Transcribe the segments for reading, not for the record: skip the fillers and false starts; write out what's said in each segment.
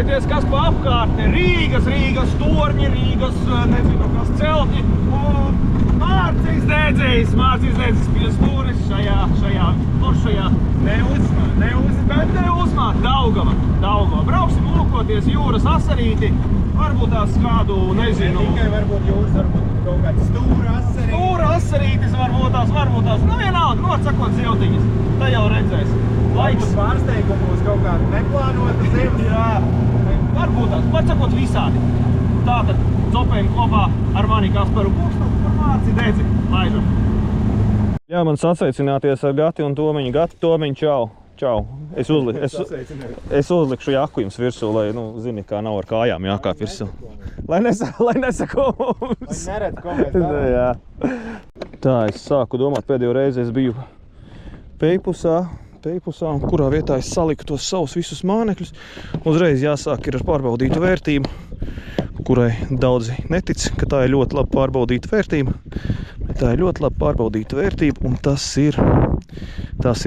Paskatieties, kas pa apkārtni. Rīgas torņi, Rīgas, nezinu, kas celtņi. Mārcis Dēdzējs pie stūris šajā neuzmā Daugava. Brauksim lūkoties jūras asarīti, varbūt tās kādu, nezinu. Ne tikai varbūt jūras, varbūt kaut kāds stūra asarītis. Stūra asarītis varbūt tās. Nu vienalga, norsakot ziltiņas. Tā jau redzēs. Laiks pārsteigumu uz kaut kādu neplānotu zemi. Jā, varbūt tās. Varbūt visādi. Tātad copējam kopā ar mani Kasparu Pukstu un Mārci Dedzi. Laižam. Jā, man sasveicināties ar Gati un Tomiņu. Gati, Tomiņu, čau. Es uzlikšu jaku jums virsū, lai, zini, kā nav ar kājām jākāp virsū. Lai nesako mums. Lai neredz, ko mēs darām. Jā. Tā, es sāku domāt, pēdējo reizi es biju Peipusā, kurā vietā es saliku tos savus visus mānekļus. Uzreiz jāsāk ir ar pārbaudītu vērtību, kurai daudzi netic, ka tā ir ļoti labi pārbaudīta vērtība. Tā ir ļoti labi pārbaudīta vērtība, un tas ir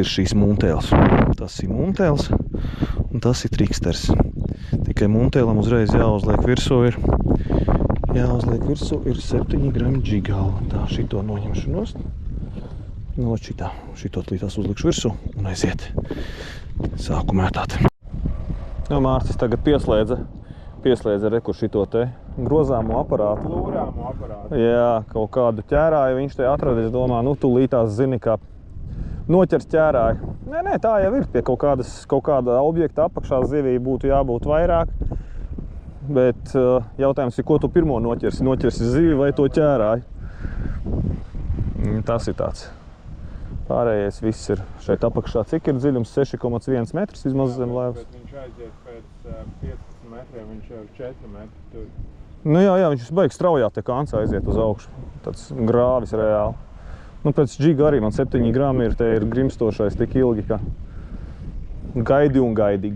šīs muntēls. Tas ir muntēls, un tas ir triksters. Tikai muntēlam uzreiz jāuzliek virsū ir 7 grami džigala. Tā, šito noņemšu nost. No šito līdās uzlikšu virsū un aiziet. Sāku mētāt. Mārcis tagad pieslēdza rekur šito te grozāmo aparātu. Lūrāmo aparātu. Jā, kaut kādu ķērāju viņš te atradis, domā, tūlītās zini, kā noķers ķērāju. Nē, tā jau ir. Pie kaut kāda objekta apakšā zivī būtu jābūt vairāk. Bet jautājums ir, ko tu pirmo noķersi? Noķersi zivi vai to ķērāju? Tas ir tāds. Pārējais viss ir šeit apakšā. Cik ir dziļums? 6,1 metrs vismaz zem laivas. Bet viņš aiziet pēc 15 metriem, viņš jau ir 4 metri tur. Jā, viņš beigas straujā te kāncā aiziet uz augšu. Tāds grāvis reāli. Pēc džiga arī man 7 grami ir, te ir grimstošais tik ilgi, ka gaidi un gaidi.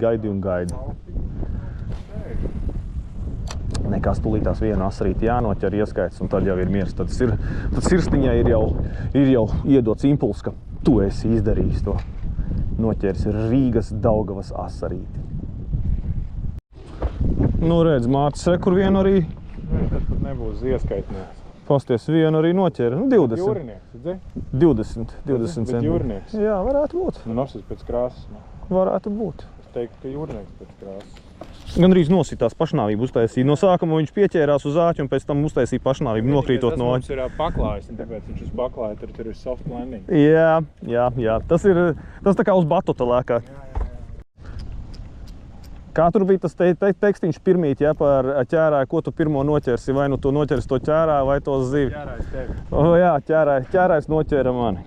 Nekas tūlītās vienu asarīti jānoķer, ieskaits, un tad jau ir miers. Tad sirsniņai ir jau iedots impulss, ka tu esi izdarījis to. Noķeris Rīgas Daugavas asarīti. Redz, Mārcis, kur vienu arī... Tas pat nebūs ieskaitnieks. Pasties, vienu arī noķēra. 20. Jūrinieks, redzēji? 20 Bet jūrinieks. Jā, varētu būt. Nosis pēc krāsas. Varētu būt. Es teiktu, ka jūrinieks pēc krāsas. Gandrīz nositās pašnāvību uztaisīja. No sākuma viņš pieķērās uz āķi un pēc tam uztaisīja pašnāvību, nokrītot no āķi. Tas mums ir baklājs, un tāpēc viņš uz baklāja tur ir soft landing. Jā. Tas tā kā uz batuta lēkā. Kā tur bija tas tekstiņš pirmīt, par ķērāju, ko tu pirmo noķersi? Vai tu noķersi to ķērāju vai to zivi? Ķērājs tevi. Jā, ķērājs noķēra mani.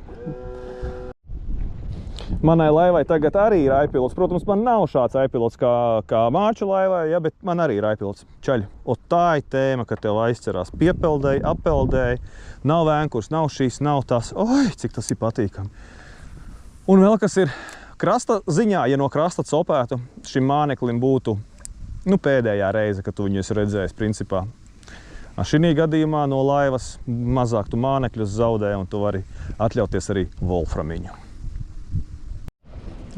Manai laivai tagad arī ir aipilots. Protams, man nav šāds aipilots kā Mārča laivai, bet man arī ir aipilots. Čaļi. Tā ir tēma, ka tev aizcerās piepeldēji, appeldēji, nav vēnkurs, nav šīs, nav tas. Oi, cik tas ir patīkami. Un vēl kas ir krasta ziņā, ja no krasta copētu, šim māneklim būtu pēdējā reize, kad tu viņu esi redzējis principā. Šī gadījumā no laivas mazāk tu mānekļus zaudē un tu vari atļauties arī volframiņu.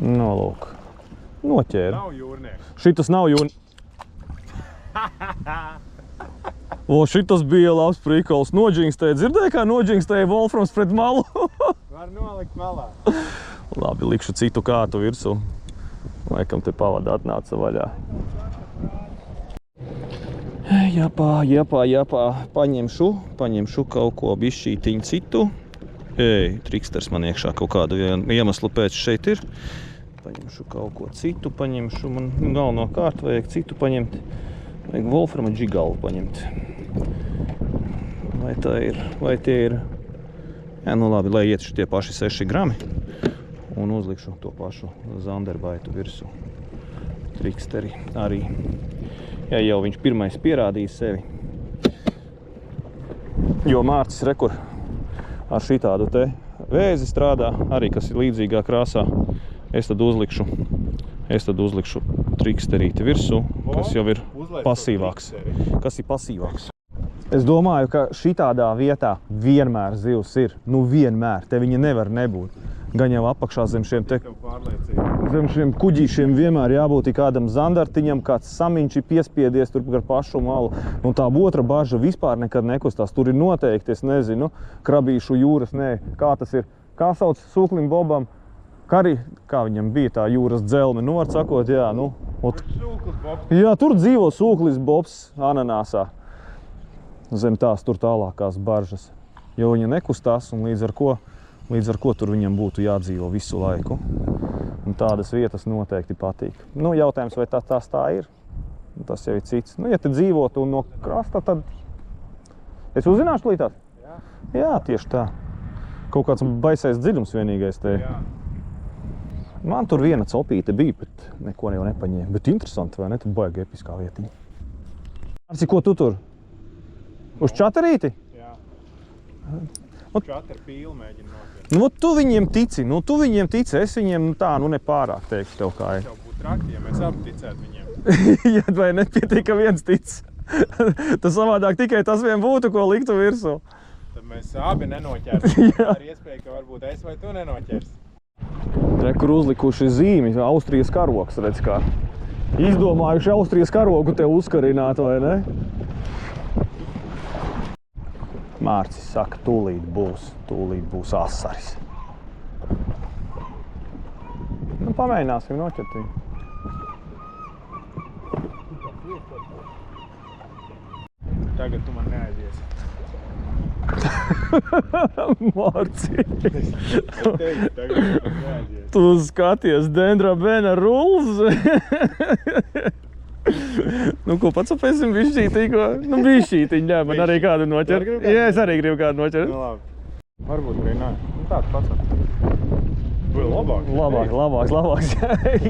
Lūk. Noķēra. Nav jūrnieks. Šitas nav jūrnieks. Šitas bija labs prikols. Noģingstēja. Dzirdēji, kā noģingstēja volframs pret malu? Var nolikt malā. Labi, likšu citu kātu virsū. Laikam te pavada atnāca vaļā. Jāpā. Paņemšu kaut ko bišķītiņu citu. Triksters man iekšā kaut kādu iemeslu pēc šeit ir. Paņemšu kaut ko citu, man galvenokārt vajag citu paņemt. Vajag volframa džigalu paņemt. Vai tie ir? Jā, labi, lai iet tie paši 6 grami. Un uzlikšu to pašu zanderbaitu virsū. Triksteri arī. Jā, jau viņš pirmais pierādīja sevi. Jo Mārcis rekur ar šitādu te vēzi strādā, arī kas ir līdzīgā krāsā. Es tad uzlikšu triksterīti virsū, kas jau ir pasīvāks. Es domāju, ka šitādā vietā vienmēr zivs ir. Vienmēr. Te viņa nevar nebūt. Gan jau apakšā zem šiem te Tev pārliecība. zem šiem kuģīšiem vienmēr jābūt kādam zandartiņam, kāds samiņš ir piespiedies tur gar pašu malu. Un tā otra barža vispār nekad nekustās. Tur ir noteikti, es nezinu, krabīšu jūras, nē, kā tas ir, kā sauc Sūklim Bobam, kā viņam bija tā jūras dzelme, nu var sakot, jā, nu. Sūklis Bobs. Jā, tur dzīvo Sūklis Bobs ananāsā. Zem tās tur tālākās baržas. Jo viņa nekustās un līdz ar ko tur viņam būtu jādzīvo visu laiku. Un tādas vietas noteikti patīk. Nu, jautājums, vai tās tā ir? Tas jau ir cits. Nu, ja te dzīvotu no krasta, tad... Es uzzināšu līdz? Jā. Jā, tieši tā. Kaut kāds baisais dziļums vienīgais te. Jā. Man tur viena copīte bija, bet neko jau nepaņēma. Bet interesanti, vai ne? Tur baigi episkā vietiņa. Arci, ko tu tur? Uz čatarīti? Jā. Ot- Čatru pīli mēģina nokļūt. Nu, tu viņiem tici, es viņiem tā, nepārāk teikšu tev kā ir. Tev būtu traki, ja mēs abi ticētu viņiem. Ja vai nepietiek, ka viens tic. Tas savādāk tikai tas vien būtu, ko liktu virsū. Tad mēs abi nenoķersim. Jā. Ar iespēju, ka varbūt es vai tu nenoķersi. Re, kur uzlikuši zīmi, Austrijas karogs, redz kā. Izdomājuši Austrijas karogu tev uzkarināt, vai ne? Mārcis saka, tūlīt būs asaris. Nu, pamēģināsim noķert viņu. Tagad tu man neaiziesi. Mārci, Es teicu, tagad tu man neaiziesi. tu skaties Dendra Bena rules. Nu, ko pacapēsim bišķītī, ko? Nu, bišķītiņ, jā, man arī kādu noķert. Gribu kādu? Jā, es arī gribu kādu noķert. Nu, labi. Varbūt arī nē. Nu, tāds pats. Vai Labāks.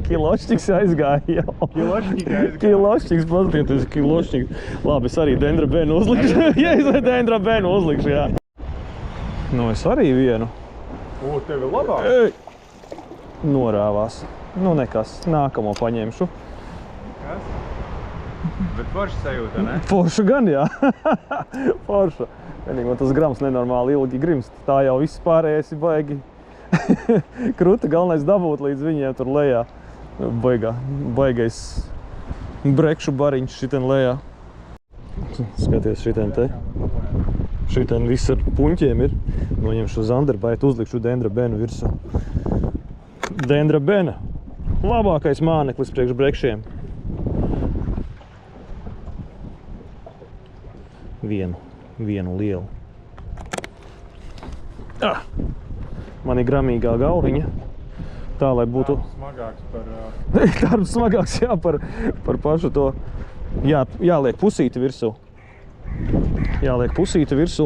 Kilošķiks aizgāja jau. Kilošķiks aizgāja. Kilošķiks, paskatieties, kilošķiks. Labi, es arī Dendra Benu uzlikšu. Ja es Dendra Benu uzlikšu, jā. Nu, es arī vienu. Tev ir labāk. Ei! Norāvās. Nu, nekas. Nākamo paņemšu. Kas? Bet forši sajūta, ne? Forša gan, jā. Forša. Vienīgi man tas grams nenormāli ilgi grimst. Tā jau viss pārējais ir baigi. Kruta, galvenais dabūt līdz viņiem tur lejā. Baigais brekšu bariņš šitien lejā. Skaties šitien te. Šitien viss ar puņķiem ir. Noņemšu zanderbaitu, uzlikšu Dendra Benu virsū. Dendra Bena. Labākais māneklis priekš brekšiem. Vienu lielu. Man ir gramīgā galviņa. Tā, lai būtu... Smagāks par... Darbs smagāks, jā, par pašu to. Jāliek pusīti virsū.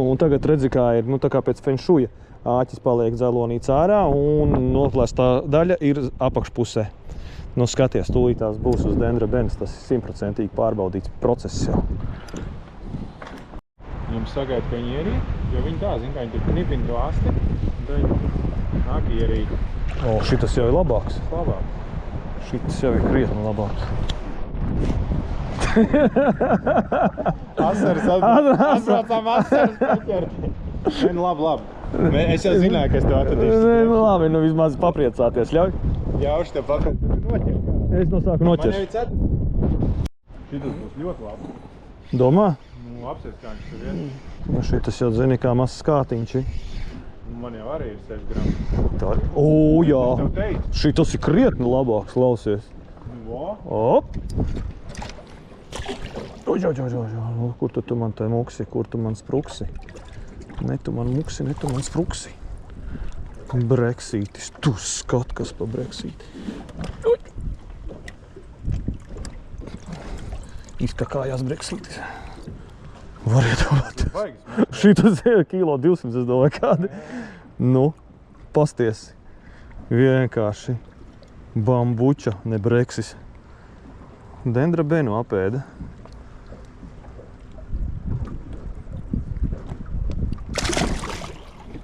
Un tagad redzi, kā ir, nu tā kā pēc fenšuja. Āķis paliek dzelonīts ārā un noplēstā daļa ir apakšpusē. Nu, skaties, tūlīt tās būs uz Dendra Benas. Tas ir 100% pārbaudīts process jau. Viņam sagaida, ka viņi ierīt, jo viņi tā, zin, ka viņi tur knipina to asti. Tad nāk ierīt. O, šitas jau ir labāks. Labāk. Šitas jau ir krietni labāks. Asaras atbraucām asaras paķert. Nu, labi. Es jau zināju, ka es tev atradīšu. Nu, labi, nu vismaz papriecāties, ļauj. Ļaušu tev pakaļ, ka tu noķer. Es no sāku Man noķers. jau ir cet. Šitas būs ļoti labi. Domā? Nu, apsies, kā viņš tur ir. Nu, šitas jau zini, kā mazs skātiņš ir. Man jau arī ir 6 grami. Tā ir. O, jā. Tev teicu. Šitas ir krietni labāks, klausies. Vo. Op! Kur tu man te muksi, kur tu man spruksi? Ne tu man muksi, ne tu man spruksi. Breksītis. Tu skat, kas pa breksīti. Izkakājās breksītis. Var iedomāt. Baigas. Šitas ir kilo 200, es domāju, kādi. Nu, pasties. Vienkārši bambuča, ne breksis. Dendra Benu apēda.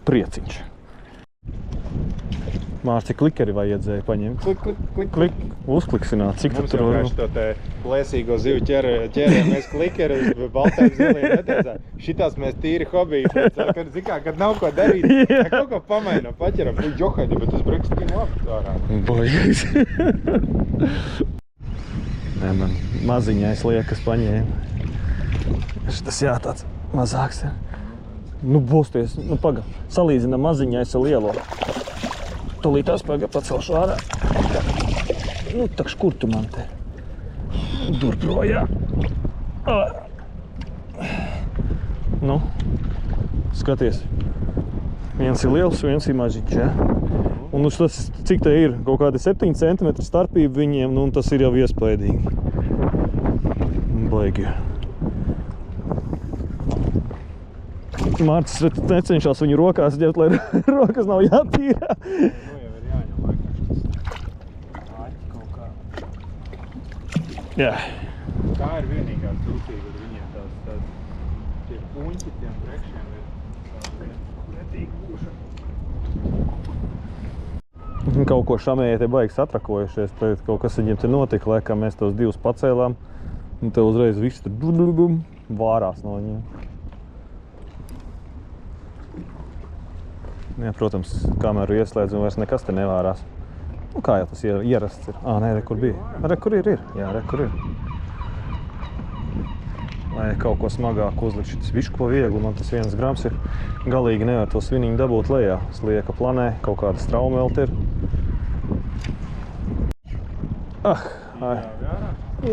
Prieciņš. Mārci, klikeri vajadzēja paņemt. Klik. Uzkliksināt, cik Mums tu tur jau var. kāds to te plēsīgo zivu ķerējamies klikeri uz baltēm ziliem netiecā. Šitās mēs tīri hobiji. Kad nav ko darīt, kaut ko pamainam, paķeram. Johaidi, bet tas brikstīgi labi ārā. Baigies. Nē, man maziņais liekas paņēma. Tas jā, tāds mazāks ir. Nu, būsties, nu paga. Salīdzinām maziņais ar lielo. Tolītās paga pacelšu ārā. Nu, takš, kur tu man te? Dur projā. Nu, skaties. Viens ir liels, viens ir mažiņš, ja? Un tas, cik te ir? Kaut kādi 7 cm starpība viņiem, nu, un tas ir jau iespaidīgi. Baigi. Mārcis necenšās viņu rokās ģebt, lai rokas nav jātīrā. Nu, jau ir jāņem laikam šis kaut kā. Jā. Tā ir vienīgā sūtība ar viņiem tās tie puņķi, tiem prekšiem ir pretīgi kūša. Kaut ko šamēji te baigi satrakojušies, tad kaut kas viņiem te notika, laikam mēs tos divus pacēlām, un te uzreiz viss tur vārās no viņiem. Jā, protams, kameru ieslēdz un vairs nekas te nevārās. Nu, kā jau tas ierasts ir? Nē, re, kur bija? Re, kur ir? Jā, re, kur ir? Lai kaut ko smagāku uzlikt šitas višku pa vieglu, man tas 1 grams ir. Galīgi nevar to sviniņu dabūt lejā. Slieka planē, kaut kāda strauma vēl te ir.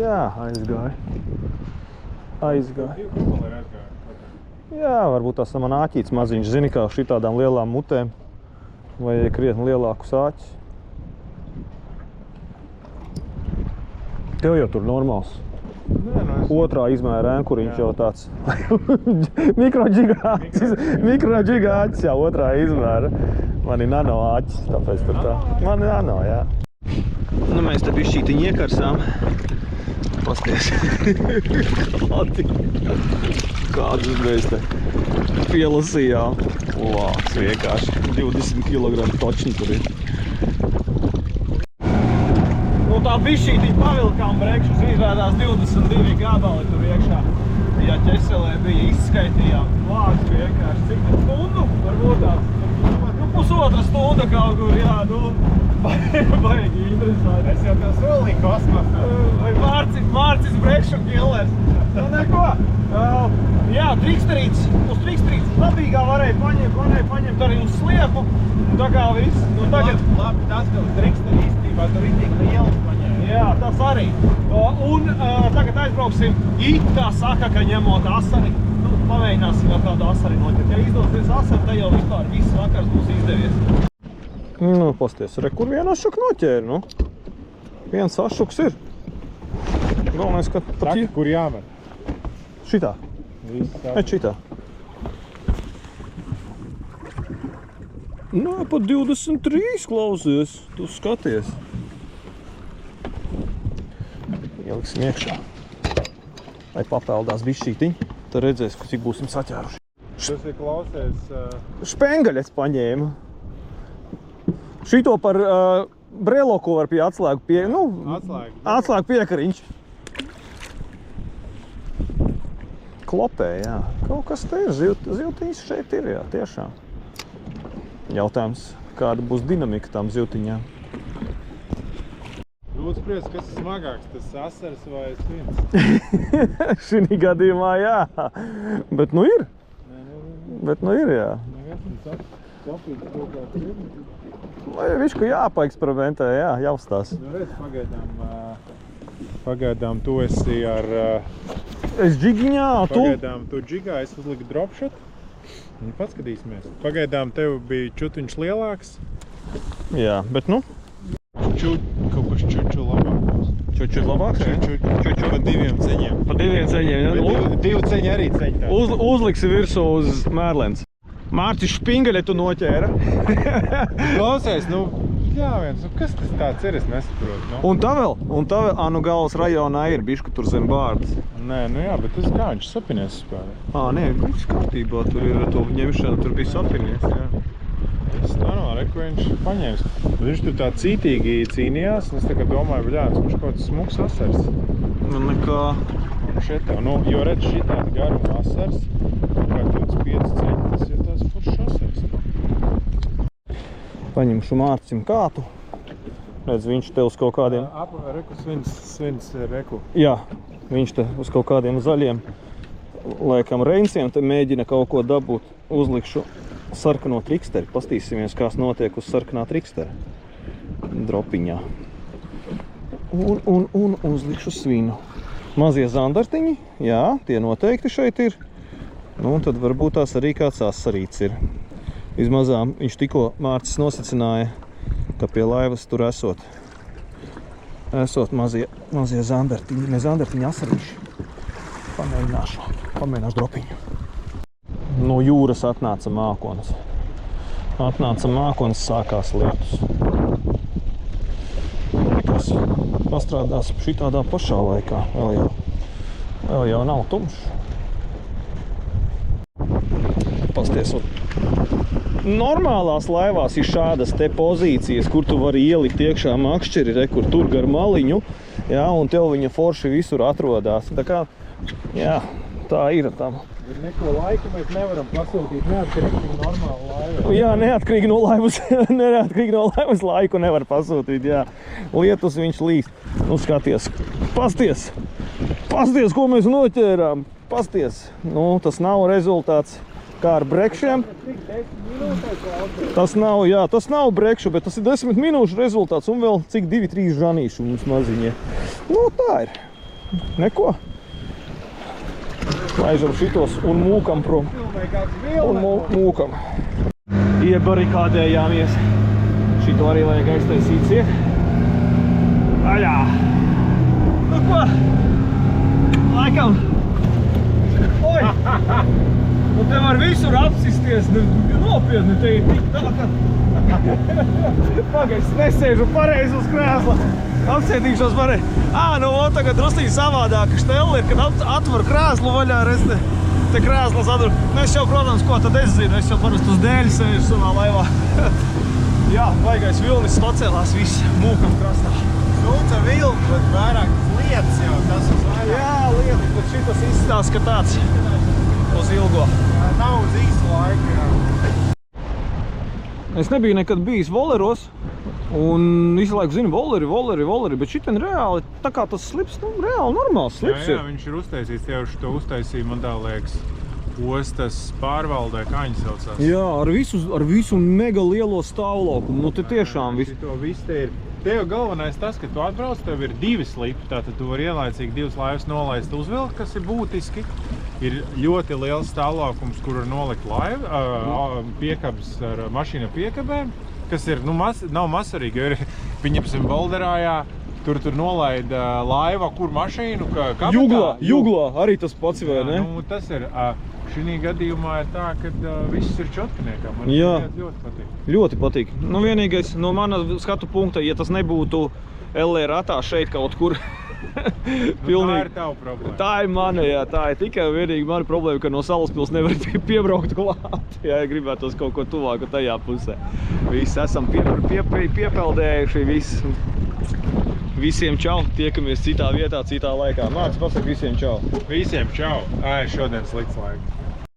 Jā, aizgāja. Jā, varbūt tās man āķīts maziņš, zini, kā šitādām lielām mutēm. Vajag krietni lielāku sāķis. Tev jau tur normāls. Otrā izmēra ēnkuriņš jau tāds mikroģigāķis jau otrā izmēra. Man ir nano āķis, tāpēc tur tā. Man ir nano, jā. Nu, mēs te bišķītiņi iekarsām. Pasties. Kādus mēs te pielasījām. Lāks vienkārši. 20 kg točni tur ir. Nu tā bišķītiņi pavilkām brekšus, izrādās 22 gabali tur iekšā. Ja ķeselē bija izskaitījām. Lāks vienkārši. Cik tad stundu? Varbūt tās. Nu, pusotra stunda kaut kur, jā, nu. Baigi interesanti. Es jau tev solīju kosmosu. Vai Mārcis brekšu killers. Nu neko. Jā, triksterīts. Uz triksterīts labīgā varēja paņemt arī uz sliepu. Un tā kā viss. Nu, tagad... Labi, tas, ka uz triksteri īstībā tur ir tik liels paņēma. Jā, tas arī. Un tagad aizbrauksim. Tā saka, ka ņemot asari, nu, pamēģināsim jau kādu asari noķert. Ja izdosies asari, tad jau vispār viss vakars būs izdevies. Nu, pasties, re, kur vienu ašuku noķēri, nu? Viens ašuks ir. Galvenais, ka pat Saka, kur jāmet? Šitā. Et šitā. Nu, pat 23 klausies. Tu skaties. Ieliksim iekšā. Lai papeldās bišķītiņi. Tad redzēs, cik būsim saķēruši. Tas ir klausies... Špengaļets paņēma. Šito par breloku var pie atslēgu pie... Nu, atslēgu piekariņš. Klopē, jā. Kaut kas te ir. Zivtiņas šeit ir, jā, tiešām. Jautājums, kāda būs dinamika tām zivtiņām. Lūdzu spriedz, kas ir smagāks, tas asars vai svins? Šī gadījumā, jā. Bet nu ir. Bet nu ir, jā. Vai višku jāpaeksperimentē, jā, jāuzstās. Nu redz, pagaidām tu esi ar... Es džigiņā, tu? Pagaidām tu džigā, es uzliku dropshot. Un paskatīsimies. Pagaidām tev bija čutiņš lielāks. Jā, bet nu? Kaut kas čuču labāks. Čuču labāks, jā? Čuču pa 2 ceņiem. Pa 2 ceņiem, jā? 2 ceņi arī ceņi tā. Uzliksi virsū uz mērlens. Mārcis špingaļetu noķēra. Klausies, nu, jā viens, nu kas tas tāds ir, es nesaprotu. Nu. Un tā vēl, nu Galvas rajonā ir bišku tur zem bārdas. Nē, nu jā, bet tas kā viņš sapinies spēlē. Nē, viss kārtībā, tur ir to ņemšana, tur bija sapinies, jā. Es normāli, ko viņš paņēmis. Viņš tur tā cītīgi cīnījās, un es tā kā domāju, bļāns, viņš kaut kāds smuks asars. Man nekā... Šitā, nu, jo redz šitādi garuma asars, kā 25 centi, tas ir tās foršs asars. Paņemšu Mārcim kātu. Redz, viņš te uz kaut kādiem... Reku svins reku. Jā, viņš te uz kaut kādiem zaļiem, laikam, reinsiem te mēģina kaut ko dabūt. Uzlikšu sarkano triksteri. Pastīsimies, kāds notiek uz sarkanā trikstera. Dropiņā. Un uzlikšu svinu. Mazie zandartiņi, jā, tie noteikti šeit ir. Nu, un tad varbūt tās arī kāds asarīts ir. Vismazām viņš tikko Mārcis nosacināja, ka pie laivas tur esot mazie zandartiņi, ne zandartiņi, asarīši. Pamēģināšu dropiņu. No jūras atnāca mākonis. Sākās lietus. Nekas pastrādās šitādā pašā laikā. Vēl jau nav tumšs. Pasties, normālās laivās ir šādas te pozīcijas, kur tu vari ielikt iekšā makšķeri, kur tur gar maliņu, jā, un tev viņa forši visur atrodās. Tā kā, jā, tā ir tam. Neko laiku mēs nevaram pasūtīt neatkarīgi no normāla laiva. Jā, neatkarīgi no laivas laiku nevar pasūtīt, jā. Lietus viņš līst. Nu, skaties, pasties, ko mēs noķērām. Pasties, nu, tas nav rezultāts kā ar brekšiem. Tas nav brekšu, bet tas ir 10 minūšu rezultāts un vēl cik 2-3 žanīšu mums maziņie. Nu, tā ir. Neko. Laižam šitos un mūkam prom. Mūkam. Iebarikādējāmies. Šito arī vajag aiztaisīt ciet. Aļā! Nu ko? Laikam. Oi! Nu te var visur apsisties. Nopietni, te ir tik tā, ka... Pagaid, es nesēžu pareizi uz krēsla. Apsētīšos pareizi. Nu, tagad drusīgi savādāka štela ir, kad atver krēslu vaļā, te krēslas atver. Nu, es jau, protams, ko tad es zinu, es jau parasti uz dēļu sēžu savā laivā. Jā, vaigais vilnis pacēlās viss mūkam krastā. Sūca vilni, bet vairāk lietas jau, tas uz vairāk. Jā, lietas, bet šitas izstāsts, ka tāds uz ilgo. Nav uz īstu laiku, jā. Es nebiju nekad bijis voleros. Un visu laiku zinu, voleri, bet šitien reāli, tā kā tas slips, nu, reāli normāls slips ir. Jā, viņš ir uztaisīts, tie jau to uztaisīja, man tā liekas, ostas pārvaldē, kā viņi saucās. Jā, ar visu mega lielo stāvlaukumu, nu te tiešām viss. Te jau galvenais tas, ka tu atbrauc, tev ir 2 slipi, tātad tu vari ielaicīgi 2 laivas nolaist uzvilkt, kas ir būtiski. Ir ļoti liels stāvlaukums, kur var nolikt laivu, piekabas ar mašīna piekabēm. Kas ir, nu, nav masarīgi, jo ir, viņam Bolderājā, tur nolaida laiva, kur mašīnu, kabatā. Juglā, arī tas pats, vai ne? Nu, tas ir, šī gadījumā ir tā, ka viss ir čotkiniekā, man ļoti patīk. Ļoti patīk. Nu, vienīgais, no mana skatu punkta, ja tas nebūtu LR ratā šeit kaut kur, pilnīgi. Tā ir tava problēma. Tā ir mana, jā, tā ir tikai vienīgi mana problēma, ka no Salaspils nevar piebraukt klāt, ja gribētos kaut ko tuvāku tajā pusē. Visi esam piepeldējuši, visiem čau, tiekamies citā vietā, citā laikā. Mārcis, pasaka visiem čau. Visiem čau. Šodien slikts laiks.